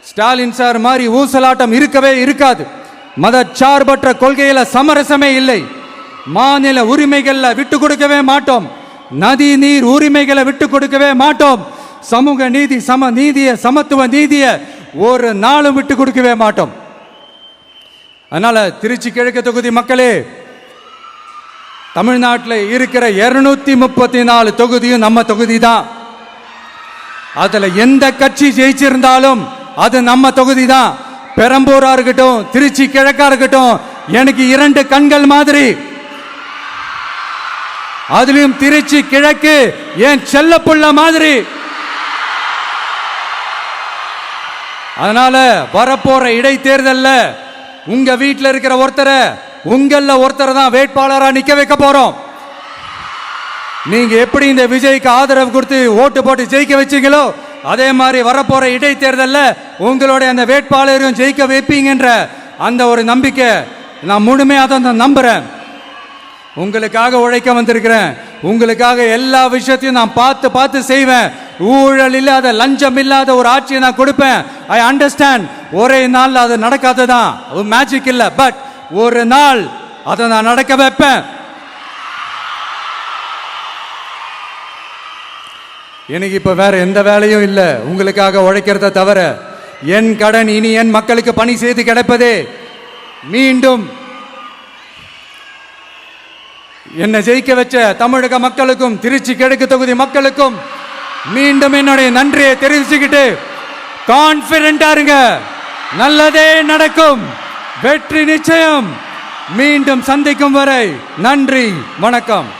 Stalin sir மாதிரி ஊசலாட்டம் இருக்கவே இருக்காது. மதச்சார்பற்ற கொள்கையில சமரசமே இல்லை. மாநில உரிமைகளை விட்டு கொடுக்கவே மாட்டோம். நதி நீர் உரிமைகளை விட்டு கொடுக்கவே மாட்டோம். சமூக நீதி, சம நீதிய, சமத்துவ நீதிய ஒரு நாளும் விட்டு கொடுக்கவே மாட்டோம். அதனால திருச்சி கிழக்கு தொகுதி மக்களே, தமிழ்நாட்டில் இருக்கிற 234 தொகுதியும் நம்ம தொகுதி தான். அதுல எந்த கட்சி ஜெயிச்சிருந்தாலும் அது நம்ம தொகுதி தான். பெரம்பூரா இருக்கட்டும், திருச்சி கிழக்கா இருக்கட்டும், எனக்கு 2 கண்கள் மாதிரி. அதுலயும் திருச்சி கிழக்கு என் செல்லப்புள்ள மாதிரி. அதனால வரப்போற இடைத்தேர்தல்ல உங்க வீட்டில் இருக்கிற ஒருத்தரை, உங்கள ஒருத்தரை தான் வேட்பாளரா நிக்க வைக்க போறோம். நீங்க எப்படி இந்த விஜய்க்கு ஆதரவு கொடுத்து ஓட்டு போட்டு ஜெயிக்க வச்சீங்களோ, அதே மாதிரி வரப்போற இடைத்தேர்தல்ல உங்களுடைய அந்த வேட்பாளரையும் ஜெயிக்க வைப்பீங்கன்ற அந்த ஒரு நம்பிக்கை நான் முழுமையாக தான் நம்புறேன். உங்களுக்காக உழைக்க வந்திருக்கிறேன். உங்களுக்காக எல்லா விஷயத்தையும் நான் பார்த்து பார்த்து செய்வேன். ஊழல் இல்லாத, லஞ்சம் இல்லாத ஒரு ஆட்சியை நான் கொடுப்பேன். I understand. ஒரே நாள் அது நடக்காததான், ஒரு மேஜிக் இல்லை. பட் ஒரு நாள் அதை நான் நடக்க வைப்பேன். எனக்கு இப்ப வேற எந்த வேலையும் இல்லை உங்களுக்காக உழைக்கிறத தவிர. என் கடன் இனி என் மக்களுக்கு பணி செய்து கிடைப்பதே. மீண்டும் என்னை ஜெயிக்க வச்ச தமிழக மக்களுக்கும் திருச்சி கிழக்கு தொகுதி மக்களுக்கும் மீண்டும் என்னுடைய நன்றியை தெரிவிச்சுக்கிட்டு கான்பிடென்டா இருங்க. நல்லதே நடக்கும். வெற்றி நிச்சயம். மீண்டும் சந்திக்கும் வரை நன்றி, வணக்கம்.